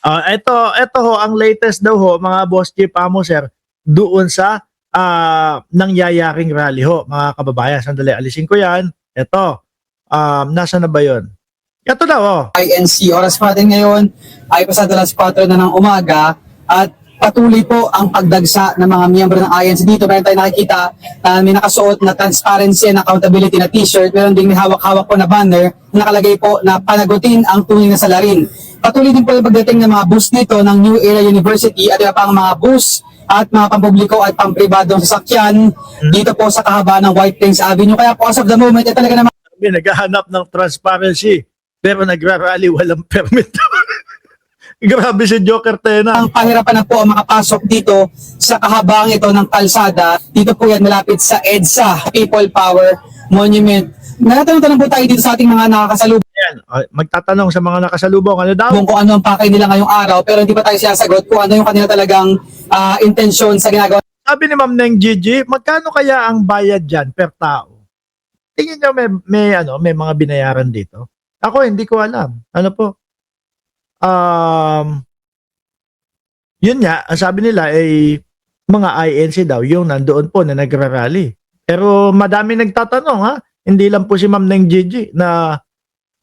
Ito ho, ang latest daw ho, mga boss chief amo sir, doon sa nangyayaring rally ho, mga kababayan. Sandali, alisin ko yan. Ito, nasa na ba yun? Ito daw, oh. INC. Oras pa natin ngayon ay pasado alas 4 na ng umaga at patuloy po ang pagdagsa ng mga miyembro ng INC dito. Meron tayong nakikita na may nakasuot na transparency and accountability na t-shirt. Meron ding may hawak-hawak po na banner na nakalagay po na panagutin ang tunay na salarin. Patuloy din po yung pagdating ng mga bus dito ng New Era University at iba pang mga bus at mga pampubliko at pampribadong sasakyan dito po sa kahabaan ng White Plains Avenue. Kaya po as of the moment, talaga naman Naghahanap ng transparency pero nagra-rally walang permit. Grabe si Joker Tena. ang pahirapan na po ang makapasok dito sa kahabang ito ng kalsada. Dito po yan malapit sa EDSA, People Power Monument. Natatanong po tayo dito sa ating mga nakakasalubong Yan, magtatanong sa mga nakasalubong, ano daw? kung ano ang pakay nila ngayong araw, pero hindi pa tayo sinasagot kung ano yung kanila talagang intensyon sa ginagawa. Sabi ni Ma'am Neng Gigi, magkano kaya ang bayad dyan per tao? Tingin nyo may mga binayaran dito? Ako hindi ko alam. Ano po? Yun nga, ang sabi nila ay mga INC daw, yung nandoon po na nagra-rally. Pero madami nagtatanong ha, hindi lang po si Ma'am Neng Gigi na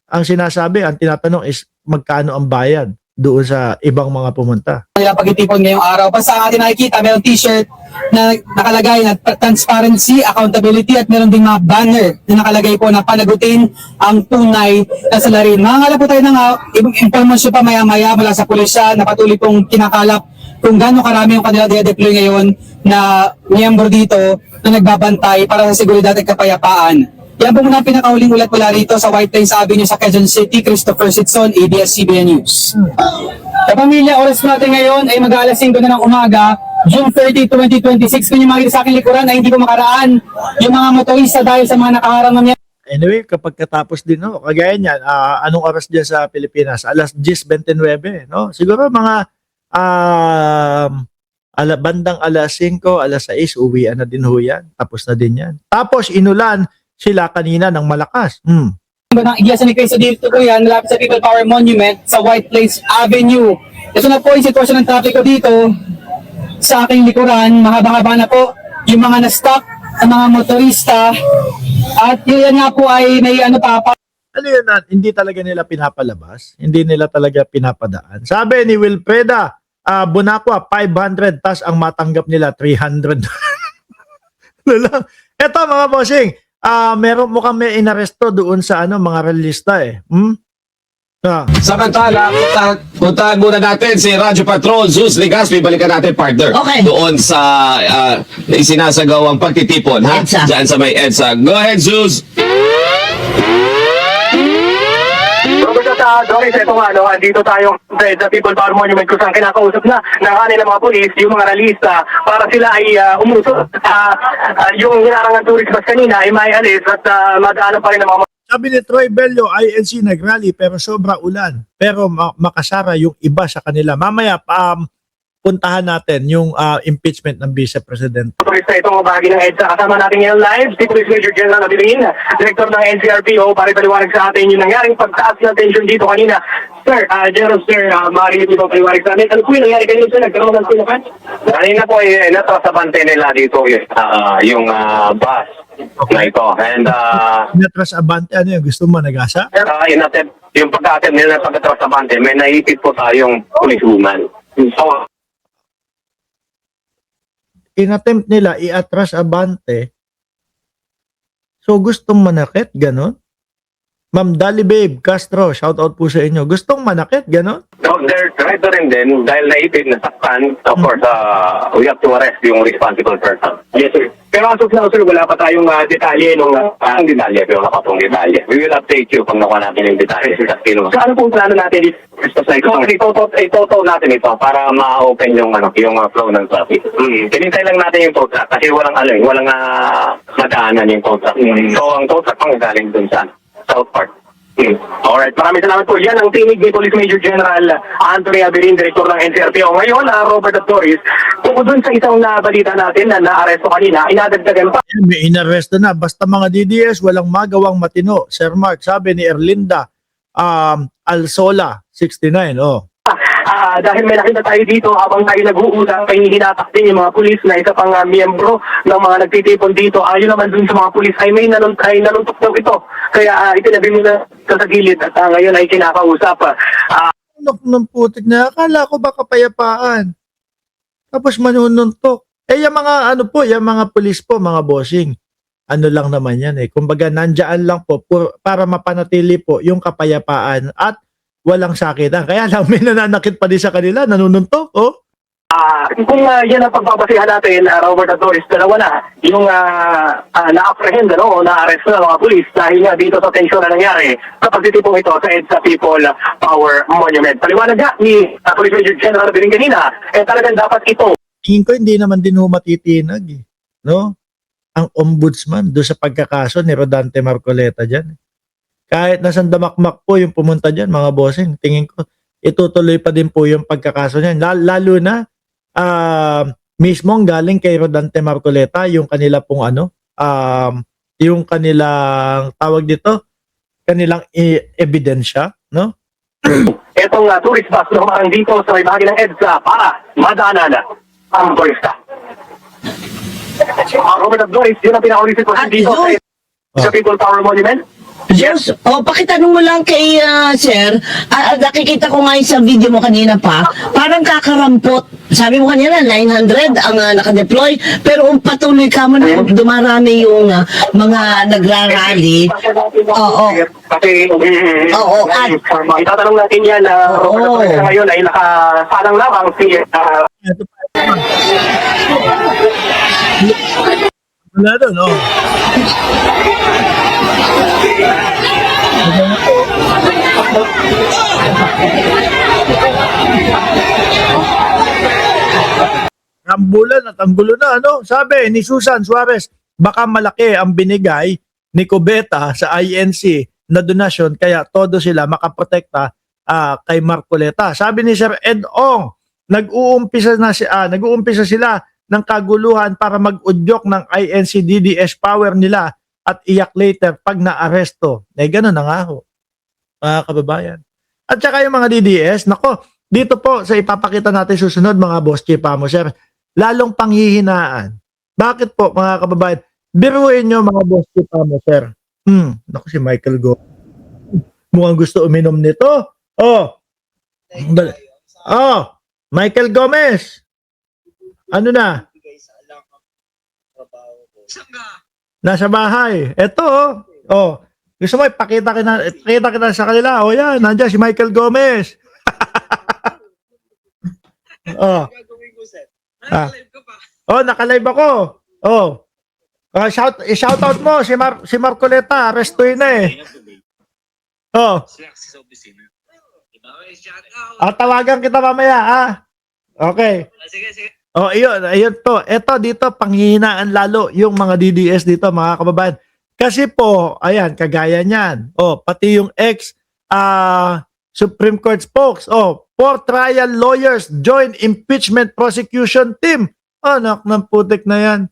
ang sinasabi, ang tinatanong is magkano ang bayad doon sa ibang mga pumunta. Kanila pag-itipon ngayong araw. Basta atin nakikita, mayroong t-shirt na nakalagay na transparency, accountability at meron ding mga banner na nakalagay po na panagutin ang tunay na salarin. Mangangala po tayo ng ibang informasyon pa maya-maya mula sa pulisya na patuloy pong kinakalap kung gaano karami yung kanila de-deploy ngayon na miyembro dito na nagbabantay para sa seguridad at kapayapaan. Yan po muna ang pinakauling ulat mula rito sa White Plains Avenue sa Quezon City. Christopher Sitson, ABS-CBN News. Sa pamilya, oras natin ngayon ay mag-aalas 5 na ng umaga, June 30, 2026. Kung yung makikita sa aking likuran na hindi ko makaraan yung mga motorista dahil sa mga nakaharang na Anyway, kapag katapos din, no, kagaya niyan, anong oras dyan sa Pilipinas? Alas 10:29, no? Siguro mga bandang alas 5, alas 6, uwian na din ho yan. Tapos na din yan. Tapos inulan sila kanina ng malakas. ng Iglesia ni Cristo dito po yan, malapit sa People Power Monument sa White Plains Avenue. Ito na po yung sitwasyon ng trapiko dito sa aking likuran. Mahaba-haba na po yung mga na-stop ang mga motorista at yun nga po ay may ano pa. Ano yun, hindi talaga nila pinapalabas, hindi nila talaga pinapadaan. Sabi ni Wilfreda Bonacqua, 500, tas ang matanggap nila 300. Ito mga bossing, meron mo kami inaresto doon sa mga realista eh. Samantala, puntahan muna natin si Radyo Patrol Zeus Legaspi. Balikan natin, partner. Okay. Doon sa isinasagawang pagtitipon, ha? EDSA. Diyan sa may EDSA. Go ahead, Zeus! Doris, ito nga, andito tayo sa People Power Monument kung saan kinakausap na ng kanilang mga polis, yung mga ralista, para sila ay umusok. Yung hinarangan tourist bus kanina ay may alis at madaanan pa rin ang mga. Sabi ni Troy Bello, INC nagrally pero sobra ulan. Pero makasara yung iba sa kanila. Mamaya, puntahan natin yung impeachment ng Vice President. Turista itong bahagi ng EDSA. Kasama natin ngayon live si Police Major General Abilin, Director ng NCRPO, para paliwanag sa atin yung nangyaring pagtaas ng tension dito kanina. Sir, General Sir, maaari niyo po paliwanag sa atin. Ano po yung nangyari kanina, sir? Nagkaroon ng sinukan? Kanina po ay natrasabante nila dito yung bus na ito. And Natras Abante, ano yung gusto mo, nagasa? yung pagka-attempt nila ng pagkatrasabante, may naipit po tayong policewoman. So, Inattempt nila i-atras Abante. So gustong manakit, ganon? Ma'am Dali Babe Castro, shout out po sa inyo. Gustong manakit, ganon? they're right rin din dahil naipit, nasaktan. Of course, we have to arrest yung responsible person. Yes, sir. Pero as of now, sir, wala pa tayong detalye nung Ang detalye, pero wala pa pong detalye. We will update you pag nakuha natin yung detalye. So ano pong plano natin dito? Itoto natin ito para ma-open yung flow ng traffic. Tinintay lang natin yung tow truck kasi walang madaanan yung tow truck. So ang tow truck pang galing dun sa South Park. Alright, maraming salamat po. Yan ang tinig ni Police Major General Anthony Abilin, Director ng NCRPO. Ngayon, Robert at Doris, tungkol dun sa isang balita natin na naaresto kanina, inadagdagan pa. May inaresto na. Basta mga DDS, walang magawang matino. Sir Mark, sabi ni Erlinda Alsola, 69. dahil may nakita tayo dito habang tayo nag-uusap, ay hinatak din yung mga pulis na isa pang miyembro ng mga nagtitipon dito. Ayon naman dun sa mga pulis ay may nanuntok daw ito. Kaya itinabi mo na sa gilid at ngayon ay kinakausap. Anak ng putik na, akala ko ba kapayapaan? Tapos manununtok. Yung mga yung mga pulis po, mga bossing, ano lang naman yan Kumbaga, nandyan lang po para mapanatili po yung kapayapaan at walang sakitan. Kaya lang may nananakit pa din sa kanila, nanununtok, Kung yan ang pagbabasihan natin, Robert at Doris, dalawa na yung na-apprehend o na-arrest na mga pulis dahil nga dito sa tensyon na nangyari sa pagtitipong ito sa EDSA People Power Monument. Paliwanag nga ni Police Major General Biring kanina, talagang dapat ito tingin ko hindi naman din matitinag no? Ang ombudsman do sa pagkakaso ni Rodante Marcoleta dyan. Kahit nasan damakmak po yung pumunta dyan, mga bossing, tingin ko itutuloy pa din po yung pagkakaso niyan. Lalo na mismong galing kay Rodante Marcoleta yung kanila pong yung kanilang tawag dito, kanilang ebidensya, no? itong tourist bus na humarang dito sa may bahagi ng EDSA para madaanan ang turista. Robert at Doris, yun ang pinaka-ulit sitwasyon dito sa People Power Monument. Diyos, pakitanong mo lang kay sir, nakikita ko nga yung sa video mo kanina pa, parang kakarampot. Sabi mo kanina, 900 ang nakadeploy, pero patuloy ka mo na dumarami yung mga nagrarally. Oo. Kasi, Oo, at itatanong natin yan, Robert at Doris, ngayon ay nakasalang lamang si Wala doon, Rambulan at ang gulo na, Sabi ni Susan Suarez, baka malaki ang binigay ni Cubeta sa INC na donasyon kaya todo sila makaprotekta kay Marcoleta. Sabi ni Sir Ed Ong, nag-uumpisa sila ng kaguluhan para mag-udyok ng INC DDS power nila at iyak later pag naaresto. Ganun na nga ho, mga kababayan. At saka yung mga DDS, nako, dito po sa ipapakita natin susunod mga boss Chipamo, sir, lalong panghihinaan. Bakit po mga kababayan? Biruin nyo mga boss Chipamo, sir. Naku, si Michael Go. Mukhang gusto uminom nito. Michael Gomez. Ano na? Nasa bahay. Ito, gusto mo ipakita kita sa kanila. Yan, nandiyan si Michael Gomez. Naka-live ako. Shout out mo si Marcoleta, arrestuin na tawagan kita mamaya, Okay. Sige. Ayun to. Ito dito panghihinaan lalo yung mga DDS dito, mga kababayan. Kasi po, ayan, kagaya niyan. Pati yung Supreme Court spokes. 4 trial lawyers join impeachment prosecution team. Anak ng putik na yan.